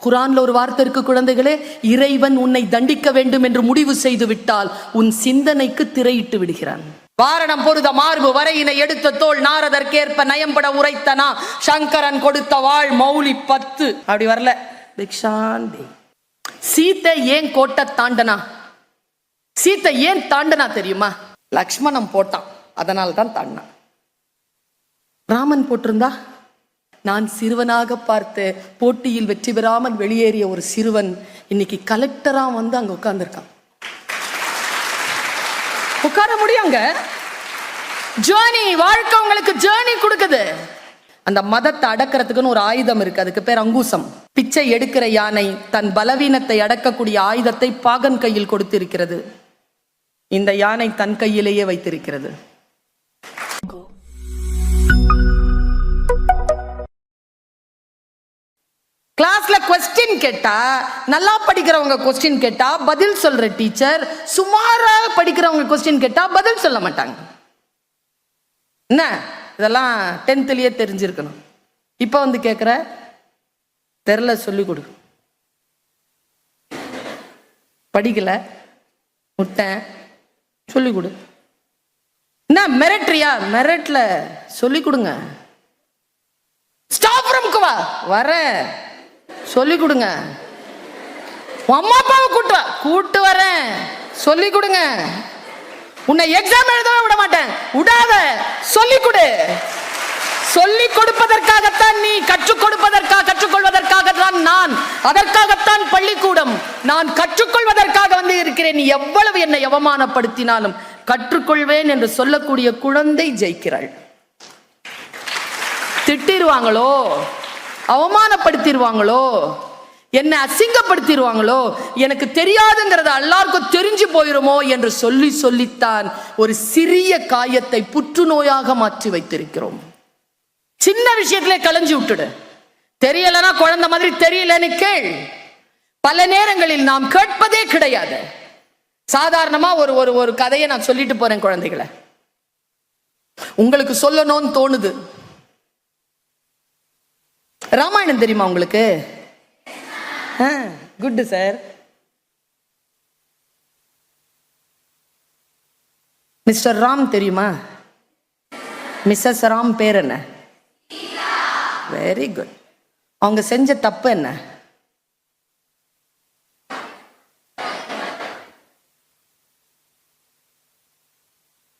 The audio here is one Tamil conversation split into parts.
குரான்ல ஒரு வார்த்தை இருக்கு குழந்தைகளே, இறைவன் உன்னை தண்டிக்க வேண்டும் என்று முடிவு செய்து விட்டால் உன் சிந்தனைக்கு திரையிட்டு விடுகிறான். வாரணம் பொருத மார்பு வரையினை எடுத்த தோல் நாரதற்கேற்ப நயம்பட உரைத்தனா சங்கரன் கொடுத்த வாழ் மௌலி 10. அப்படி வரல. பிக்ஷாந்தி சீத்தை ஏன் கோட்டை தாண்டனா? சீத்தை ஏன் தாண்டனா தெரியுமா? லக்ஷ்மணன் போட்டான், அதனால தான் தாண்டினான். ராமன் போட்டிருந்தா, நான் சிறுவனாக பார்த்து போட்டியில் வெற்றி பெறாமல் வெளியேறிய ஒரு சிறுவன் இன்னைக்கு கலெக்டரா வந்து அங்க உட்கார்ந்துருக்கான். உட்கார முடியுங்க. ஜேர்னி, வாழ்க்கை உங்களுக்கு ஜேர்னி கொடுக்குது. அந்த மதத்தை அடக்கிறதுக்குன்னு ஒரு ஆயுதம் இருக்கு, அதுக்கு பேர் அங்குசம். பிச்சை எடுக்கிற யானை தன் பலவீனத்தை அடக்கக்கூடிய ஆயுதத்தை பாகன் கையில் கொடுத்திருக்கிறது. இந்த யானை தன் கையிலேயே வைத்திருக்கிறது. கிளாஸ்ல கொஸ்டின் கேட்டா, நல்லா படிக்கிறவங்க கொஸ்டின் கேட்டா பதில் சொல்ற டீச்சர், சுமாரா படிக்கிறவங்க கொஸ்டின் கேட்டா பதில் சொல்ல மாட்டாங்க. என்ன இதெல்லாம் 10th தெரிஞ்சிருக்கணும். இப்ப வந்து கேட்கிற தெரியல, சொல்லி கொடு. படிக்கல, முட்டை, சொல்லி கொடு. என்ன மிரட்ரியா? மிரட்ல சொல்லி கொடுங்க. ஸ்டாஃப் ரூமுக்கு வா, வர சொல்லி கொடுங்க. அம்மா அப்பாவை கூட்டு வரேன், சொல்லி கொடுங்க. உன்னை எக்ஸாம் எழுதவே விட மாட்டேன், விடாத, சொல்லி கொடு. சொல்லி கொடுப்பதற்காகத்தான் நீ, கற்றுக் கற்றுக்கொள்வதற்காகத்தான் நான், அதற்காகத்தான் பள்ளிக்கூடம். நான் கற்றுக்கொள்வதற்காக வந்து இருக்கிறேன். நீ எவ்வளவு என்னை அவமானப்படுத்தினாலும் கற்றுக்கொள்வேன் என்று சொல்லக்கூடிய குழந்தை ஜெயிக்கிறாள். திட்டிருவாங்களோ, அவமானப்படுத்திடுவாங்களோ, என்னை அசிங்கப்படுத்திடுவாங்களோ, எனக்கு தெரியாதுங்கிறத எல்லாருக்கும் தெரிஞ்சு போயிருமோ என்று சொல்லித்தான் ஒரு சிறிய காயத்தை புற்றுநோயாக மாற்றி வைத்திருக்கிறோம். சின்ன விஷயத்திலே கலைஞ்சு விட்டுடு. தெரியலனா குழந்தை மாதிரி தெரியலன்னு கேள். பல நேரங்களில் நாம் கேட்பதே கிடையாது. சாதாரணமா ஒரு கதையை நான் சொல்லிட்டு போறேன் குழந்தைகளை, உங்களுக்கு சொல்லணும்னு தோணுது. ராமாயணம் தெரியுமா உங்களுக்கு? Good sir. மிஸ்டர் ராம் தெரியுமா? மிஸ்ஸஸ் ராம் பேர் என்ன? Very good. அவங்க செஞ்ச தப்பு என்ன?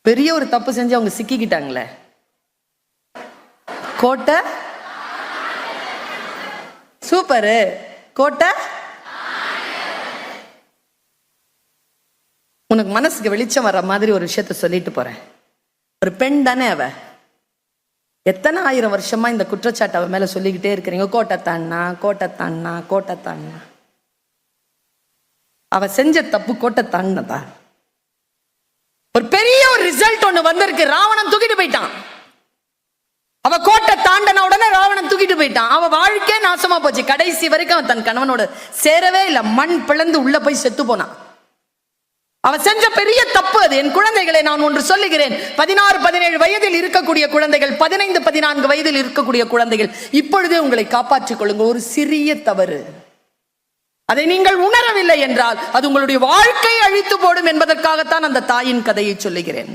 பெரிய ஒரு தப்பு செஞ்சு அவங்க சிக்கிக்கிட்டாங்களே. கோட்டை சூப்பரு, கோட்டை. உனக்கு மனசுக்கு வெளிச்சம் வர்ற மாதிரி ஒரு விஷயத்த சொல்லிட்டு போறேன். ஒரு பெண் தானே அவ. எத்தனை 1000 வருஷமா இந்த குற்றச்சாட்டு அவ மேல சொல்லிக்கிட்டே இருக்கிறீங்க. கோட்டை தாண்டா, கோட்டை தாண்டா, கோட்டை தாண்டா. அவ செஞ்ச தப்பு கோட்டை தாண்டதா? ஒரு பெரிய ஒரு ரிசல்ட் ஒண்ணு வந்திருக்கு. ராவணன் தூக்கிட்டு போயிட்டான். அவ கோட்டை தாண்டன உடனே ராவணன் தூக்கிட்டு போயிட்டான். அவ வாழ்க்கை நாசமா போச்சு. கடைசி வரைக்கும் அவன் தன் கணவனோட சேரவே இல்லை. மண் பிளந்து உள்ள போய் செத்து போனான். அவ செஞ்ச பெரிய தப்பு அது. என் குழந்தைகளை நான் ஒன்று சொல்லுகிறேன். 16-17 வயதில் இருக்கக்கூடிய குழந்தைகள், 15-14 வயதில் இருக்கக்கூடிய குழந்தைகள், இப்பொழுதே உங்களை காப்பாற்றிக் கொள்ளுங்க. ஒரு சிறிய தவறு, அதை நீங்கள் உணரவில்லை என்றால் அது உங்களுடைய வாழ்க்கையை அழித்து போடும் என்பதற்காகத்தான் அந்த தாயின் கதையை சொல்லுகிறேன்.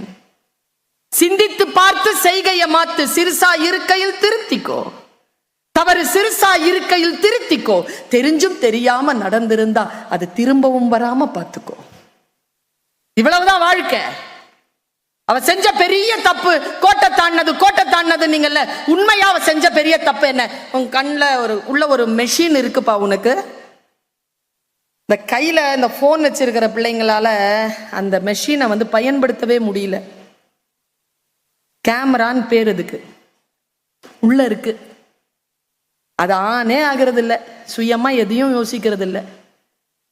சிந்தித்து பார்த்து செய்கையை மாத்து. சிறுசா இருக்கையில் திருத்திக்கோ. தவறு சிறுசா இருக்கையில் திருத்திக்கோ. தெரிஞ்சும் தெரியாம நடந்திருந்தா அது திரும்பவும் வராம பார்த்துக்கோ. இவ்வளவுதான் வாழ்க்கை. அவ செஞ்ச பெரிய தப்பு கோட்டை தாண்டது நீங்கல்ல. உண்மையா அவ செஞ்ச பெரிய தப்பு என்ன? உன் கண்ணில் உள்ள ஒரு மெஷின் இருக்குப்பா உனக்கு. இந்த கையில இந்த போன் வச்சிருக்கிற பிள்ளைங்களால அந்த மெஷினை வந்து பயன்படுத்தவே முடியல. கேமரான்னு பேர் இதுக்கு. உள்ள இருக்கு. அது ஆனே ஆகிறது இல்லை. சுயமா எதையும் யோசிக்கிறது இல்லை.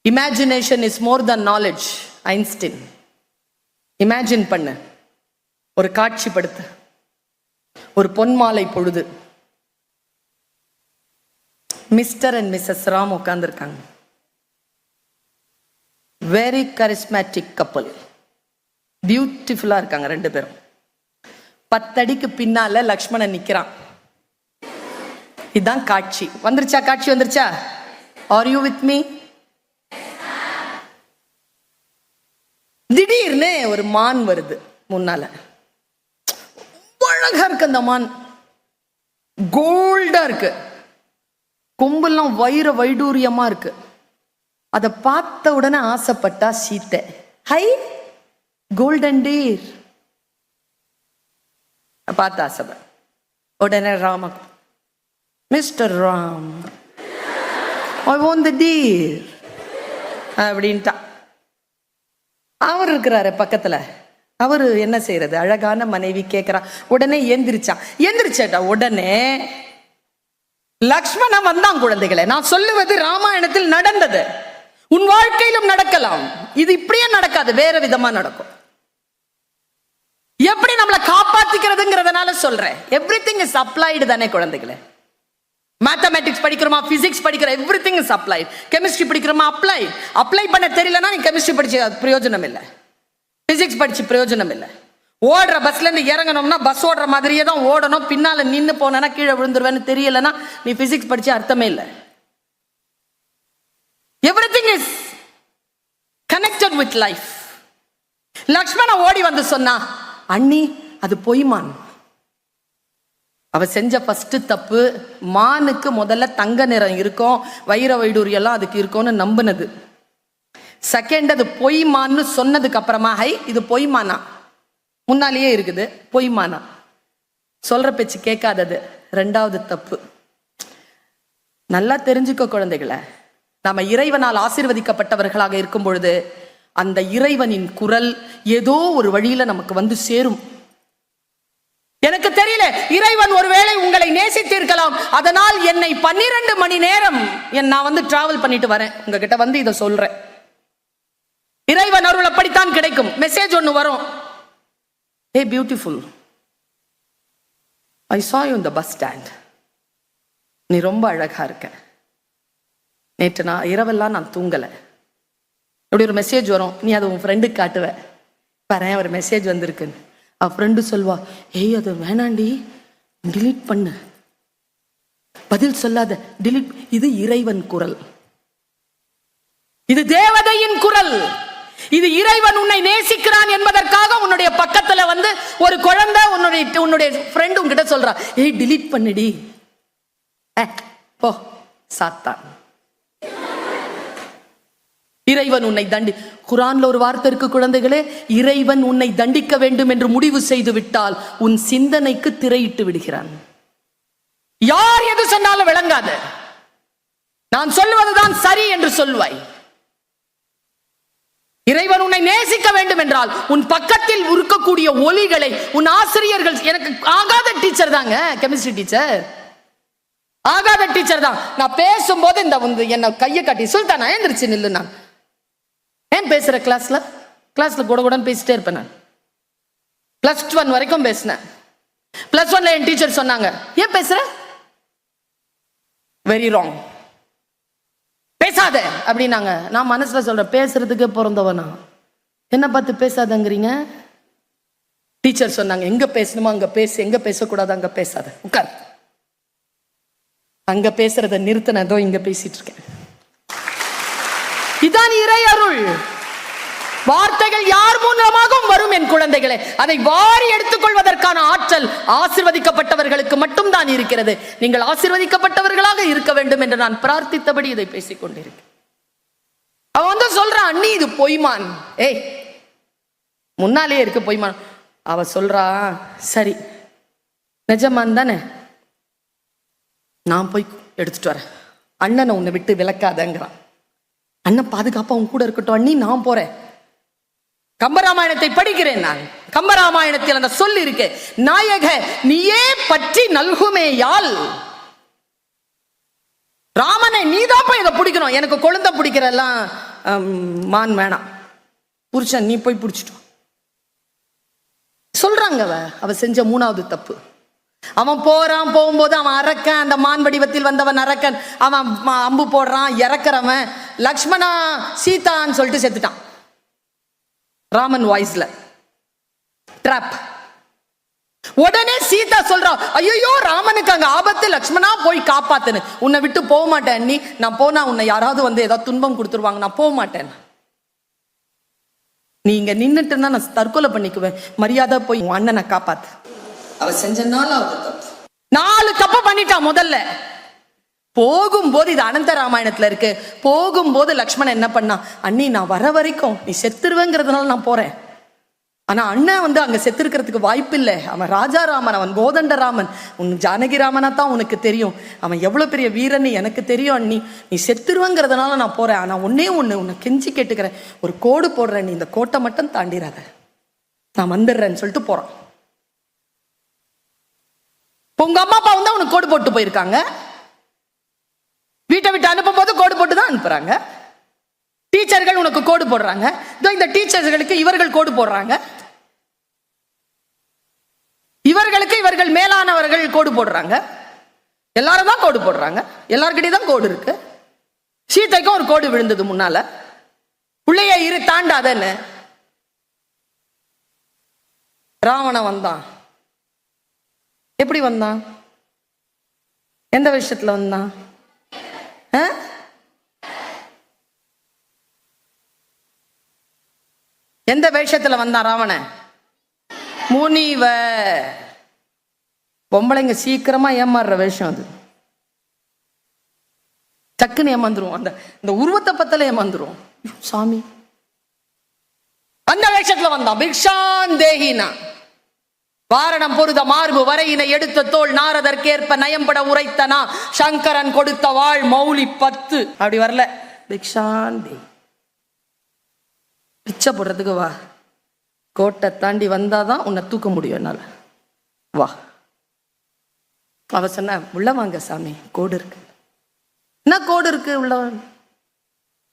Imagination is more than knowledge. Einstein. Imagine பண்ணு, ஒரு காட்சிப்படுத்து. ஒரு பொன்மாலை பொழுது மிஸ்டர் அண்ட் மிஸ்ஸஸ் ராம் உட்கார்ந்துருக்காங்க. Very charismatic couple. பியூட்டிஃபுல்லா இருக்காங்க ரெண்டு பேரும். 10 அடிக்கு பின்னால லக்ஷ்மணன் நிக்கிறான். இதுதான் காட்சி. வந்துருச்சா? காட்சி வந்துருச்சா? Are you with me? திடீர்னு ஒரு மான் வருது முன்னால. அழகா இருக்கு அந்த மான், கோல்டா இருக்கு, கொம்பெல்லாம் வைர வைடூரியமா இருக்கு. அதை பார்த்த உடனே ஆசைப்பட்டா சீத்தை. ஹை, கோல்டன் டீர் பார்த்து ஆசைப்ப. உடனே Rama, mister Ram, I want the deer அப்படின்ட்டா. அவர் இருக்கிறாரு பக்கத்துல, அவரு என்ன செய்யறது? அழகான மனைவி கேட்கிறா. உடனே எந்திரிச்சா உடனே லக்ஷ்மணன் வந்தான். குழந்தைகளை, நான் சொல்லுவது ராமாயணத்தில் நடந்தது, உன் வாழ்க்கையிலும் நடக்கலாம். இது இப்படியே நடக்காது, வேற விதமா நடக்கும். எப்படி நம்மளை காப்பாத்திக்கிறதுங்கிறதுனால சொல்றேன். எவ்ரிதிங் இஸ் அப்ளைடு தானே குழந்தைகளே. மேத்தமேட்டிக்ஸ் படிக்கிறோமா, பிசிக்ஸ் படிக்கிறோம், எவ்ரிதிங் இஸ் அப்ளைட். கெமிஸ்ட்ரி படிக்கிறோமா, அப்ளை பண்ண தெரியலன்னா நீ கெமிஸ்ட்ரி படிச்சு பிரயோஜனம் இல்லை, பிசிக்ஸ் படிச்சு பிரயோஜனம் இல்லை. ஓடுற பஸ்ல இருந்து இறங்கணும்னா பஸ் ஓடுற மாதிரியே தான் ஓடணும். பின்னால நின்று போனா கீழே விழுந்துருவேன்னு தெரியலன்னா நீ பிசிக்ஸ் படிச்சு அர்த்தமே இல்லை. Everything is connected with life. Lakshmana ஓடி வந்து சொன்னா, அண்ணி அது பொய்மான். அவ செஞ்ச ஃபர்ஸ்ட் தப்பு, மானுக்கு முதல்ல தங்க நிறம் இருக்கும், வைர வைடூரியெல்லாம் அதுக்கு இருக்கும்னு நம்பினது. செகண்ட், அது பொய்மான்னு சொன்னதுக்கு அப்புறமா, ஹை இது பொய்மானா, முன்னாலேயே இருக்குது பொய்மானா, சொல்ற பேச்சு கேட்காதது ரெண்டாவது தப்பு. நல்லா தெரிஞ்சுக்க குழந்தைகளை, நாம இறைவனால் ஆசீர்வதிக்கப்பட்டவர்களாக இருக்கும் பொழுது அந்த இறைவனின் குரல் ஏதோ ஒரு வழியில நமக்கு வந்து சேரும். எனக்கு தெரியல, இறைவன் ஒருவேளை உங்களை நேசித்திருக்கலாம். அதனால் என்னை 12 மணி நேரம் நான் வந்து டிராவல் பண்ணிட்டு வரேன், உங்ககிட்ட வந்து இதை சொல்றேன். இறைவன் அருள் அப்படித்தான் கிடைக்கும். மெசேஜ் ஒன்று வரும், hey beautiful, I saw you in the bus stand, நீ ரொம்ப அழகா இருக்க, நேற்று நான் இரவெல்லாம் நான் தூங்கலை. இப்படி ஒரு மெசேஜ் வரும், நீ அதை உன் ஃப்ரெண்டுக்கு காட்டுவ, பாரு ஒரு மெசேஜ் வந்திருக்குன்னு. அவ ஃப்ரெண்டு சொல்வா, ஏய் அது வேணாண்டி, டிலீட் பண்ணு, பதில் சொல்லாத, டிலீட். இது இறைவன் குரல், இது தேவதையின் குரல். இது இறைவன் உன்னை நேசிக்கிறான் என்பதற்காக உன்னுடைய பக்கத்துல வந்து ஒரு குழந்தை உன்னுடைய ஃப்ரெண்ட் உன்கிட்ட சொல்றா, ஏய் டிலீட் பண்ணுடி, போ சாத்தான். இறைவன் உன்னை குர்ஆன்ல ஒரு வார்த்தை இருக்கு குழந்தைகளே, இறைவன் உன்னை தண்டிக்க வேண்டும் என்று முடிவு செய்து விட்டால் உன் சிந்தனைக்கு திரையிட்டு விடுகிறான். யார் எது சொன்னாலும் விளங்காது, நான் சொல்லுவதுதான் சரி என்று சொல்வாய். இறைவன் உன்னை நேசிக்க வேண்டும் என்றால் உன் பக்கத்தில் இருக்கக்கூடிய ஒலிகளை, உன் ஆசிரியர்கள், எனக்கு ஆகாத டீச்சர் தாங்க கெமிஸ்ட்ரி டீச்சர், ஆகாத டீச்சர் தான். நான் பேசும்போது இந்த என்ன கையை காட்டி சுல்தானா எழுந்திருச்சு நில்லு, நான் ஏன் பேசுற கிளாஸ்ல கூட கூட பேசிட்டே இருப்பேன். நான் +1 வரைக்கும் பேசினேன். +1ல என் டீச்சர் சொன்னாங்க, ஏன் பேசுற, வெரி ராங், பேசாத அப்படின்னாங்க. நான் மனசுல சொல்றேன், பேசுறதுக்கே பிறந்தவனா, என்ன பார்த்து பேசாதங்கிறீங்க? டீச்சர் சொன்னாங்க, எங்க பேசணுமோ அங்க பேசு, எங்க பேசக்கூடாது அங்க பேசாத, உட்கார். அங்க பேசுறத நிறுத்தினதோ இங்க பேசிட்டு இருக்கேன். இதான் இறை அருள். வார்த்தைகள் யார் மூலமாகவும் வரும் என் குழந்தைகளே, அதை வாரி எடுத்துக்கொள்வதற்கான ஆற்றல் ஆசீர்வதிக்கப்பட்டவர்களுக்கு மட்டும் தான் இருக்கிறது. நீங்கள் ஆசீர்வதிக்கப்பட்டவர்களாக இருக்க வேண்டும் என்று நான் பிரார்த்தித்தபடி இதை பேசிக் கொண்டிருக்கேன். அவன் வந்து சொல்றான், அண்ணி இது பொய்மான். ஏய் முன்னாலேயே இருக்கு பொய்மான். அவ சொல்றா, சரி நிஜமான் தானே, நான் போய் எடுத்துட்டு வரேன், அண்ணனை உன்னை விட்டு விலக்காதங்கிறான். அண்ணன் பாதுகாப்பா உன் கூட இருக்கட்டும் அண்ணி, நான் போறேன். கம்பராமாயணத்தை படிக்கிறேன் நான். கம்பராமாயணத்தில் அந்த சொல் இருக்கு, நாயக நீயே பற்றி நல்குமேயால், ராமனை நீதான் போய் இதை பிடிக்கணும், எனக்கு கொழுந்த பிடிக்கிறெல்லாம் மான் வேணாம், புருஷன் நீ போய் பிடிச்சிட்டு சொல்றாங்க. அவ செஞ்ச 3வது தப்பு. அவன் போறான், போகும்போது அவன் அரக்கன், அந்த மான் வடிவத்தில் வந்தவன் அரக்கன், அவன் அம்பு போடுறான், இறக்குறவன் லக்ஷ்மணா சீதான்னு சொல்லிட்டு செத்துட்டான். ராமன் வாய்ஸ்ல ட்ராப். உடனே சீதா சொல்றா, ஐயோ ராமனுக்கு அங்க ஆபத்து, லக்ஷ்மணா போய் காப்பாத்துன்னு. உன்னை விட்டு போக மாட்டேன் அண்ணி, நான் போனா உன்னை யாராவது வந்து ஏதாவது துன்பம் கொடுத்துருவாங்க, நான் போக மாட்டேன். நீ இங்க நின்னுட்டு இருந்தா நான் தற்கொலை பண்ணிக்குவேன், மரியாதை போய் உன் அண்ணனை காப்பாத்து. அவ செஞ்சனால அவ தப்பு, 4 தப்பு பண்ணிட்டா. முதல்ல போகும்போது, இது அனந்த ராமாயணத்துல இருக்கு, போகும்போது லக்ஷ்மணன் என்ன பண்ணா, அண்ணி நான் வர வரைக்கும் நீ செத்துருவேங்கிறதுனால நான் போறேன், ஆனா அண்ணன் வந்து அங்க செத்துருக்கிறதுக்கு வாய்ப்பு இல்லை, அவன் ராஜாராமன், அவன் கோதண்ட ராமன், உன் ஜானகி ராமனா தான் உனக்கு தெரியும், அவன் எவ்வளவு பெரிய வீரன்னு எனக்கு தெரியும் அண்ணி, நீ செத்துருவேங்கிறதுனால நான் போறேன், ஆனா ஒன்னே ஒண்ணு உன்னை கெஞ்சி கேட்டுக்கிறேன், ஒரு கோடு போடுறேன், நீ இந்த கோட்டை மட்டும் தாண்டிடாத, நான் வந்துடுறேன்னு சொல்லிட்டு போறான். உங்க அம்மா அப்பா வந்து உனக்கு கோடு போட்டு போயிருக்காங்க, வீட்டை விட்டு அனுப்பும் போது கோடு போட்டு தான் அனுப்புறாங்க, டீச்சர்கள் உனக்கு கோடு போடுறாங்க, இந்த டீச்சர்களுக்கு இவர்கள் கோடு போடுறாங்க, இவர்களுக்கு இவர்கள் மேலானவர்கள் கோடு போடுறாங்க, எல்லாரும் தான் கோடு போடுறாங்க, எல்லார்கிட்டயும் தான் கோடு இருக்கு. சீதைக்கும் ஒரு கோடு விழுந்தது முன்னால, பிள்ளைய இரு தாண்டாதன்னு. ராவணன் வந்தான், எப்படி வந்தான், எந்த விஷயத்துல வந்தான், எந்த வேஷத்துல வந்தான் ராவணன்? முனிவ. பொம்பளைங்க சீக்கிரமா ஏமாறுற வேஷம் அது, டக்குன்னு ஏமாந்துரும், அந்த உருவத்தை பத்தல ஏமாந்துரும். சாமி அந்த வேஷத்துல வந்தான். பிக்ஷான் தேகினா, வாரணம் பொருத மார்பு வரையினை எடுத்த தோல் நாரதற்கேற்ப நயம்பட உரைத்தனா, சங்கரன் கொடுத்த வாழ் மௌலி 10. அப்படி வரல, பிக்ஷான் தேகி, பிச்சை போடுறதுக்கு வா, கோட்டை தாண்டி வந்தாதான் உன்னை தூக்க முடியும் என்னால, வா. அவ சொன்ன, உள்ள வாங்க சாமி, கோடு இருக்கு. என்ன கோடு இருக்கு உள்ள?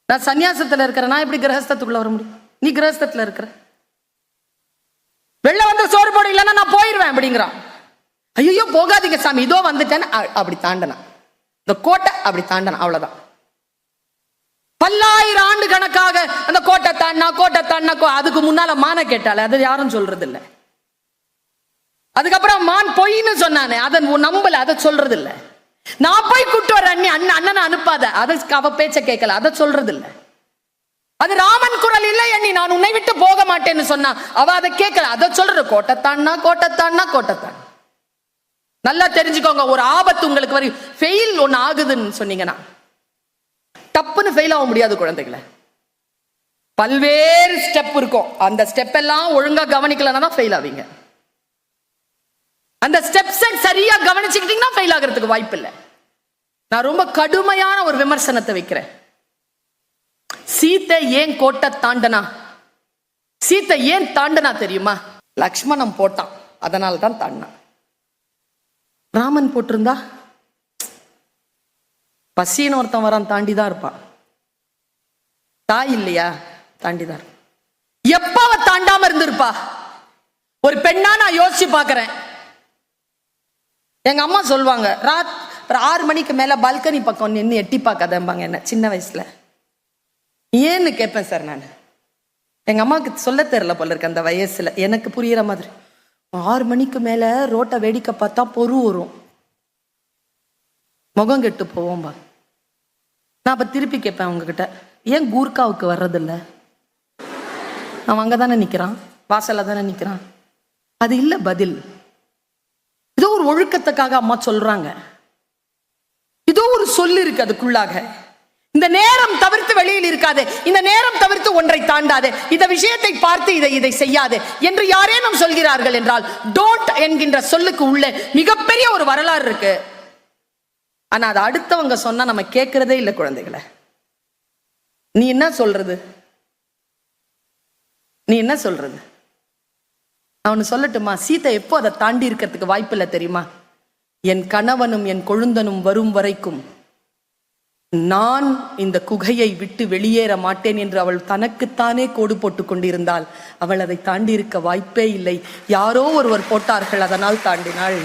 நான் சன்னியாசத்துல இருக்கிறேன், நான் எப்படி கிரகஸ்தத்துக்குள்ள வர முடியும்? நீ கிரகஸ்தத்துல இருக்கிற, வெளில வந்து சோறு போட இல்லைன்னா நான் போயிடுவேன் அப்படிங்கிறான். ஐயோ போகாதீங்க சாமி, இதோ வந்துட்டேன்னு அப்படி தாண்டனா, இந்த கோட்டை அப்படி தாண்டனா, அவ்வளவுதான். பல்லாயிரம் ஆண்டு கணக்காக அந்த கோட்டை தாண்டா, அதுக்கு முன்னால மான கேட்டாலே அது யாரும் சொல்றது இல்லை. அதுக்கப்புறம் மான் பொய்ன்னு சொன்னானே, அதை நம்பல, அதை சொல்றது இல்லை. நான் போய் கூட்டு வர அண்ணனை அனுப்பாத, அதை அவ பேச்ச கேட்கல, அதை சொல்றது இல்லை. அது ராமன் குரல் இல்லை அண்ணி, நான் உன்னை விட்டு போக மாட்டேன்னு சொன்னா அவ அதை கேட்கல, அதை சொல்ற. கோட்டத்தான். நல்லா தெரிஞ்சுக்கோங்க, ஒரு ஆபத்து உங்களுக்கு வரும், ஃபெயில் ஒன்னு ஆகுதுன்னு சொன்னீங்கன்னா தப்புன்னு ஃபெயில் ஆக முடியாது குழந்தைகளை. பல்வேறு ஸ்டெப் இருக்கும், அந்த ஸ்டெப் எல்லாம் ஒழுங்கா கவனிக்கலன்னா தான் ஃபெயில் ஆவீங்க. அந்த ஸ்டெப்ஸ் சரியா கவனிச்சுக்கிட்டீங்கன்னா ஃபெயில் ஆகிறதுக்கு வாய்ப்பு இல்லை. நான் ரொம்ப கடுமையான ஒரு விமர்சனத்தை வைக்கிறேன். சீத்தை ஏன் கோட்டை தாண்டனா? சீத்தை ஏன் தாண்டனா தெரியுமா? லக்ஷ்மணன் போட்டான், அதனால தான் தாண்டினான். ராமன் போட்டிருந்தா பசின்னு ஒருத்தன் வரான், தாண்டிதான் இருப்பான். தாய் இல்லையா, தாண்டிதான். எப்ப அவ தாண்டாம இருந்திருப்பா? ஒரு பெண்ணா நான் யோசிச்சு பாக்குறேன். எங்க அம்மா சொல்லுவாங்க, 6 மணிக்கு மேல பால்கனி பக்கம் நின்று எட்டி பார்க்காதம்பாங்க என்ன, சின்ன வயசுல. ஏன்னு கேட்பேன் சார் நான். எங்க அம்மாவுக்கு சொல்ல தெரியல போல இருக்கு அந்த வயசுல, எனக்கு புரியுற மாதிரி. 6 மணிக்கு மேல ரோட்டை வேடிக்கை பார்த்தா பொறு வரும், முகம் கெட்டு போவோம்பா. நான் அப்ப திருப்பி கேட்பேன் உங்ககிட்ட, ஏன் கூர்காவுக்கு வர்றதில்ல? அவன் அங்கதானே நிக்கிறான், வாசல்ல தானே நிக்கிறான். அது இல்ல பதில். ஏதோ ஒரு ஒழுக்கத்துக்காக அம்மா சொல்றாங்க, ஏதோ ஒரு சொல்லு இருக்கு அதுக்குள்ளாக. இந்த நேரம் தவிர்த்து வெளியில் இருக்காது, இந்த நேரம் தவிர்த்து ஒன்றை தாண்டாது, இந்த விஷயத்தை பார்த்து இதை செய்யாது என்று யாரேனும் சொல்கிறார்கள் என்றால், டோன்ட் என்கின்ற சொல்லுக்கு உள்ள மிகப்பெரிய ஒரு வரலாறு இருக்கு. ஆனா அது அடுத்தவங்க சொன்னா நம்ம கேட்கறதே இல்லை குழந்தைகளை. நீ என்ன சொல்றது? நீ என்ன சொல்றது? அவனு சொல்லட்டுமா? சீத்தை எப்போ அதை தாண்டி இருக்கிறதுக்கு வாய்ப்பு இல்லை தெரியுமா? என் கணவனும் என் கொழுந்தனும் வரும் வரைக்கும் நான் இந்த குகையை விட்டு வெளியேற மாட்டேன் என்று அவள் தனக்குத்தானே கோடு போட்டுக் கொண்டிருந்தாள். அவள் அதை தாண்டி இருக்க வாய்ப்பே இல்லை. யாரோ ஒருவர் போட்டார்கள், அதனால் தாண்டினாள்.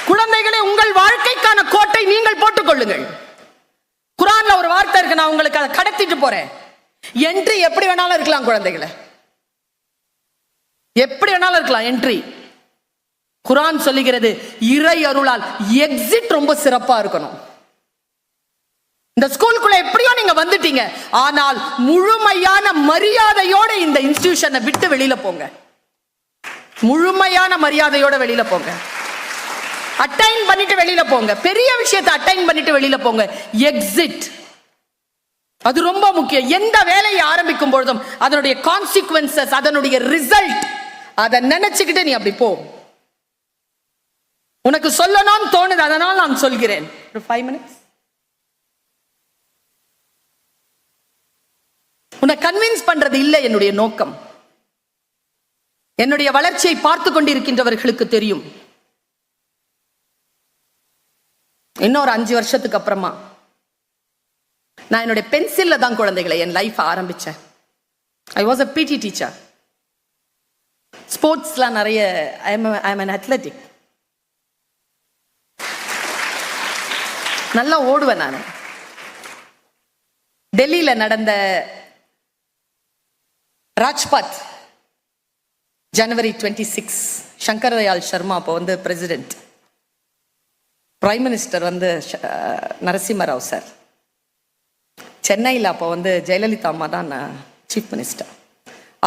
குழந்தைகளே, உங்கள் வாழ்க்கைக்கான கோட்டை நீங்கள் போட்டுக் கொள்ளுங்கள். குர்ஆன்ல ஒரு வார்த்தை இருக்கு, நான் உங்களுக்கு அதை கடத்திட்டு போறேன் என்று எப்படி வேணாலும் இருக்கலாம் குழந்தைகளை. எப்படி வேணாலும் இருக்கலாம் என்ட்ரி. குர்ஆன் சொல்லுகிறது இறை அருளால் எக்ஸிட் ரொம்ப சிறப்பா இருக்கணும். இந்த ஸ்கூலுக்குள்ள எப்படியோ நீங்க வந்துட்டீங்க, ஆனால் முழுமையான மரியாதையோட இந்த இன்ஸ்டிடியூஷனை விட்டு வெளியில போங்க. முழுமையான மரியாதையோட வெளியில போங்க. அட்டைன் பண்ணிட்டு வெளியில போங்க. பெரிய விஷயத்தை அட்டைன் பண்ணிட்டு வெளியில போங்க. எக்ஸிட் அது ரொம்ப முக்கியம். எந்த வேலையை ஆரம்பிக்கும் பொழுதும் அதனுடைய கான்சிக்வென்சஸ், அதனுடைய ரிசல்ட், அதை நினைச்சுக்கிட்டு நீ அப்படி போ. உனக்கு சொல்லணும்னு தோணுது, அதனால் நான் சொல்கிறேன். ஒரு 5 minutes. உன்னை கன்வின்ஸ் பண்றது இல்லை என்னுடைய நோக்கம். என்னுடைய வளர்ச்சியை பார்த்து கொண்டிருக்கின்றவர்களுக்கு தெரியும். இன்னொரு 5 வருஷத்துக்கு அப்புறமா நான் என்னுடைய பென்சில்ல தான் குழந்தைகளை என் லைஃப் ஆரம்பிச்சேன். ஐ வாஸ் அ பிடி டீச்சர். ஸ்போர்ட்ஸ்லாம் நிறைய, ஐ எம் an athletic. நல்லா ஓடுவேன் நான். டெல்லியில நடந்த ராஜ்பாத் ஜனவரி 26 சங்கர் தயாள் சர்மா அப்போ வந்து பிரசிடென்ட், பிரைம் மினிஸ்டர் வந்து நரசிம்மராவ் சார், சென்னையில் அப்போ வந்து ஜெயலலிதா அம்மா தான் chief minister,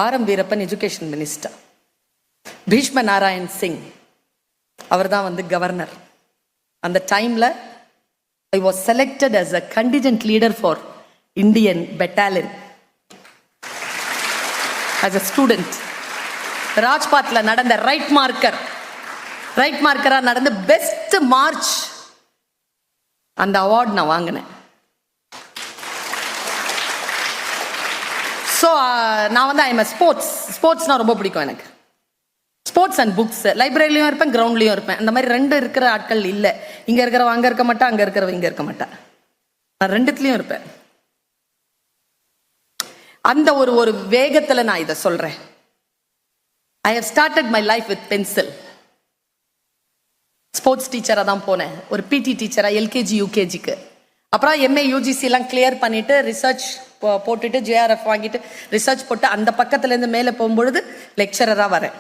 R M. Veerappan education minister, Bhishma Narayan Singh அவர் தான் வந்து கவர்னர். அந்த டைம்ல I was selected as a contingent leader for Indian battalion as a student. ராஜ்பாத்ல நடந்த ரைட் மார்க்கரா நடந்த பெஸ்ட் மார்ச், அந்த அவார்ட் நான் வாங்கினேன். ஸோ நான் வந்து ஐம் ஸ்போர்ட்ஸ்னா ரொம்ப பிடிக்கும் எனக்கு. ஸ்போர்ட்ஸ் அண்ட் புக்ஸ், லைப்ரரிலையும் இருப்பேன், கிரவுண்ட்லையும் இருப்பேன். அந்த மாதிரி 2 இருக்கிற ஆட்கள் இல்லை. இங்கே இருக்கிறவங்க அங்கே இருக்க மாட்டா, அங்கே இருக்கிறவங்க இங்கே இருக்க மாட்டா. நான் 2த்துலையும் இருப்பேன். அந்த ஒரு வேகத்தில் நான் இதை சொல்றேன். I have started my life with pencil. Sports டீச்சராக தான் போனேன், ஒரு பிடி டீச்சராக எல்கேஜி யூகேஜிக்கு. அப்புறம் எம்ஏ யூஜிசிலாம் கிளியர் பண்ணிட்டு ரிசர்ச் போட்டுட்டு ஜேஆர்எஃப் வாங்கிட்டு ரிசர்ச் போட்டு அந்த பக்கத்துலேருந்து மேலே போகும்பொழுது லெக்சரராக வரேன்.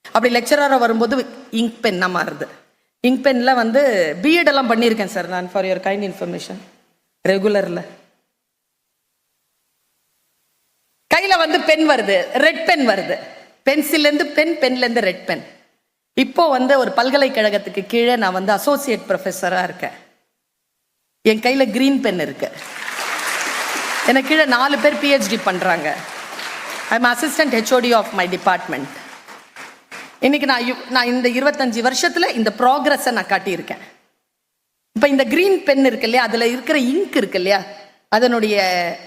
அப்படி லெக்சராக வரும்போது இங்க் பென்னா மாறுது. இங்க் பென்ல வந்து பிஎட் எல்லாம் பண்ணியிருக்கேன் சார் நான், ஃபார் யுவர் கைண்ட் இன்ஃபர்மேஷன். ரெகுலர்ல கையில வந்து பென் வருது, ரெட் பென் வருது. பென்சில்லேருந்து பென், பென்லேருந்து ரெட் பென். இப்போ வந்து ஒரு பல்கலைக்கழகத்துக்கு கீழே நான் வந்து அசோசியேட் ப்ரொஃபஸராக இருக்கேன். என் கையில கிரீன் பென் இருக்கு. எனக்கு கீழே 4 பேர் பிஹெச்டி பண்றாங்க. I am assistant HOD of my department. இன்னைக்கு நான் இந்த 25 வருஷத்துல இந்த ப்ராக்ரஸை நான் காட்டியிருக்கேன். இப்போ இந்த கிரீன் பென் இருக்கு இல்லையா, அதுல இருக்கிற இங்க் இருக்கு இல்லையா, அதனுடைய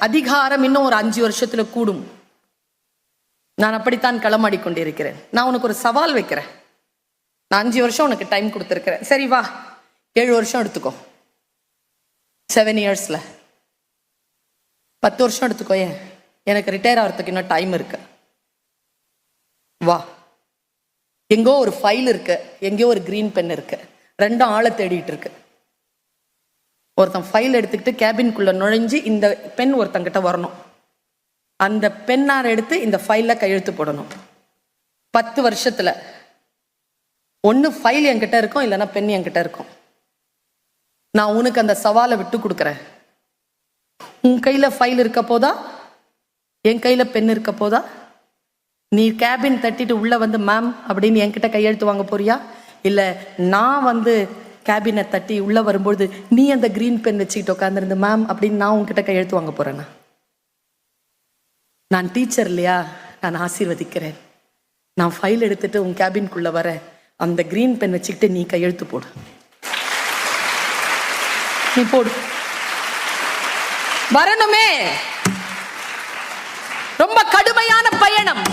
அதிகாரம் இன்னும் ஒரு 5 வருஷத்துல கூடும். நான் அப்படித்தான் களமாடி கொண்டிருக்கிறேன். நான் உனக்கு ஒரு சவால் வைக்கிறேன். நான் 5 வருஷம் உனக்கு டைம் கொடுத்துருக்கிறேன். சரி வா, 7 வருஷம் எடுத்துக்கோ. 7 இயர்ஸ்ல 10 வருஷம் எடுத்துக்கோ. ஏன், எனக்கு ரிட்டையர் ஆகிறதுக்கு இன்னும் டைம் இருக்கு. வா, எங்கோ ஒரு ஃபைல் இருக்கு, எங்கேயோ ஒரு கிரீன் பென் இருக்கு, 2 ஆளை தேடிட்டு இருக்கு. ஒருத்தன் ஃபைல் எடுத்துக்கிட்டு கேபின்குள்ள நுழைஞ்சு இந்த பென் ஒருத்தங்கிட்ட வரணும். அந்த பென்னார் எடுத்து இந்த ஃபைல்ல கையெழுத்து போடணும். 10 வருஷத்துல ஒன்று ஃபைல் என்கிட்ட இருக்கும், இல்லைன்னா பென் என்கிட்ட இருக்கும். நான் உனக்கு அந்த சவாலை விட்டு கொடுக்குறேன். உன் கையில ஃபைல் இருக்க போதா, என் கையில பென் இருக்க போதா? நீ கேபின் தட்டிட்டு உள்ள வந்து மேம் அப்படின்னு என்கிட்ட கையெழுத்து வாங்க போறியா, இல்ல நான் வந்து கேபினை தட்டி உள்ள வரும்போது நீ அந்த கிரீன் பென் வச்சுக்கிட்டு உட்காந்துருந்து மேம் அப்படின்னு நான் உன்கிட்ட கையெழுத்து வாங்க போறேன்னா? நான் டீச்சர் இல்லையா, நான் ஆசீர்வதிக்கிறேன். நான் ஃபைல் எடுத்துட்டு உன் கேபின்குள்ள வர, அந்த கிரீன் பென் வச்சுக்கிட்டு நீ கையெழுத்து போடு. நீ போடு. வரணுமே. ரொம்ப கடுமையான பயணம்.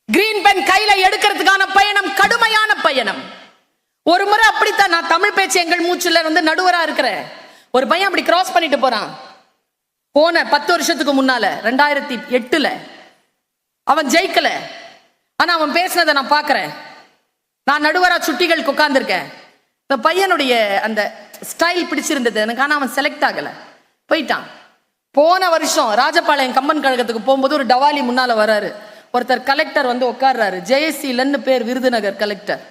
கிரீன் பென் கையில எடுக்கிறதுக்கான பயணம் கடுமையான பயணம். ஒரு முறை அப்படித்தான், நான் தமிழ் பேச்சு எங்கள் மூச்சுல வந்து நடுவரா இருக்கிறேன். ஒரு பையன் அப்படி கிராஸ் பண்ணிட்டு போறான். போன 10 வருஷத்துக்கு முன்னால 2008ல அவன் ஜெயிக்கல. ஆனா அவன் பேசினதை நான் பாக்குறேன். நான் நடுவரா சுட்டிகளுக்கு உட்கார்ந்துருக்கேன். இந்த பையனுடைய அந்த ஸ்டைல் பிடிச்சிருந்தது எனக்கு. ஆனா அவன் செலக்ட் ஆகல, போயிட்டான். போன வருஷம் ராஜபாளையம் கம்பன் கழகத்துக்கு போகும்போது ஒரு டவாலி முன்னால வராரு. ஒருத்தர் கலெக்டர் வந்து உட்கார்றாரு, ஜெயசீலன்னு பேர், விருதுநகர் கலெக்டர்.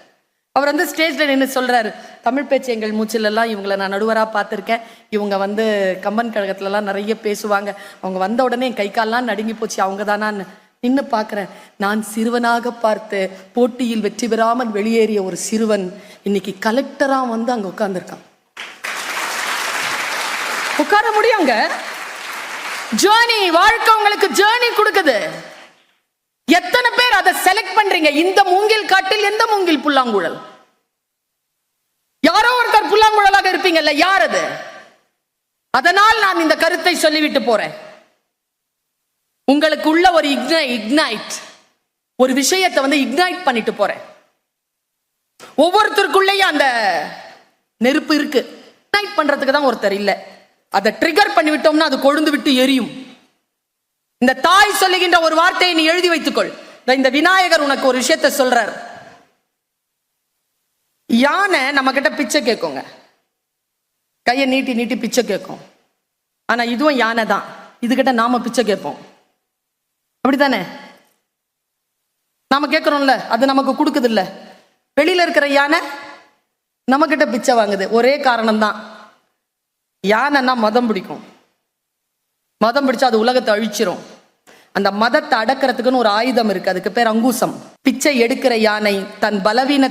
அவர் வந்து ஸ்டேஜ்ல நின்று சொல்றாரு, தமிழ் பேச்சு எங்கள் மூச்சிலெல்லாம் இவங்களை நான் நடுவராக பார்த்துருக்கேன், இவங்க வந்து கம்பன் கழகத்துலலாம் நிறைய பேசுவாங்க, அவங்க வந்த உடனே என் கை கால்லாம் நடுங்கி போச்சு, அவங்க தானான்னு நின்று பார்க்குறேன். நான் சிறுவனாக பார்த்து போட்டியில் வெற்றி பெறாமல் வெளியேறிய ஒரு சிறுவன் இன்னைக்கு கலெக்டரா வந்து அங்க உட்கார்ந்துருக்கான். உட்கார முடியுங்க. ஜேர்னி, வாழ்க்கை உங்களுக்கு ஜேர்னி கொடுக்குது. எத்தனை பேர் அதை செலக்ட் பண்றீங்க? இந்த மூங்கில் காட்டில் எந்த மூங்கில் புல்லாங்குழல்? யாரோ ஒருத்தர் புல்லாங்குழலாக இருப்பீங்கல்ல, யார் அது? அதனால் நான் இந்த கருத்தை சொல்லிவிட்டு போறேன். உங்களுக்கு உள்ள ஒரு இக்னைட், ஒரு விஷயத்தை வந்து இக்னைட் பண்ணிட்டு போறேன். ஒவ்வொருத்தருக்குள்ளேயும் அந்த நெருப்பு இருக்கு. இக்னைட் பண்றதுக்கு தான் ஒருத்தர் இல்ல, அதை ட்ரிகர் பண்ணி விட்டோம்னா அது கொழுந்து விட்டு எரியும். இந்த தாய் சொல்லுகின்ற ஒரு வார்த்தையை நீ எழுதி வைத்துக்கொள். இந்த விநாயகர் உனக்கு ஒரு விஷயத்தை சொல்றார். யானை நம்ம கிட்ட பிச்சை கேட்குங்க, கையை நீட்டி நீட்டி பிச்சை கேட்கும். ஆனா இதுவும் யானை தான், இதுகிட்ட நாம பிச்சை கேட்போம். அப்படித்தானே? நாம கேட்கிறோம்ல, அது நமக்கு கொடுக்குது இல்ல. வெளியில இருக்கிற யானை நம்ம கிட்ட பிச்சை வாங்குது. ஒரே காரணம் தான், யானைன்னா மதம் பிடிக்கும். மதம் பிடிச்சா அது உலகத்தை அழிச்சிரும். அந்த மதத்தை அடக்கிறதுக்குன்னு ஒரு ஆயுதம் இருக்கு, அதுக்கு பேர் அங்குசம். பிச்சை எடுக்கிற யானை தன் பலவீன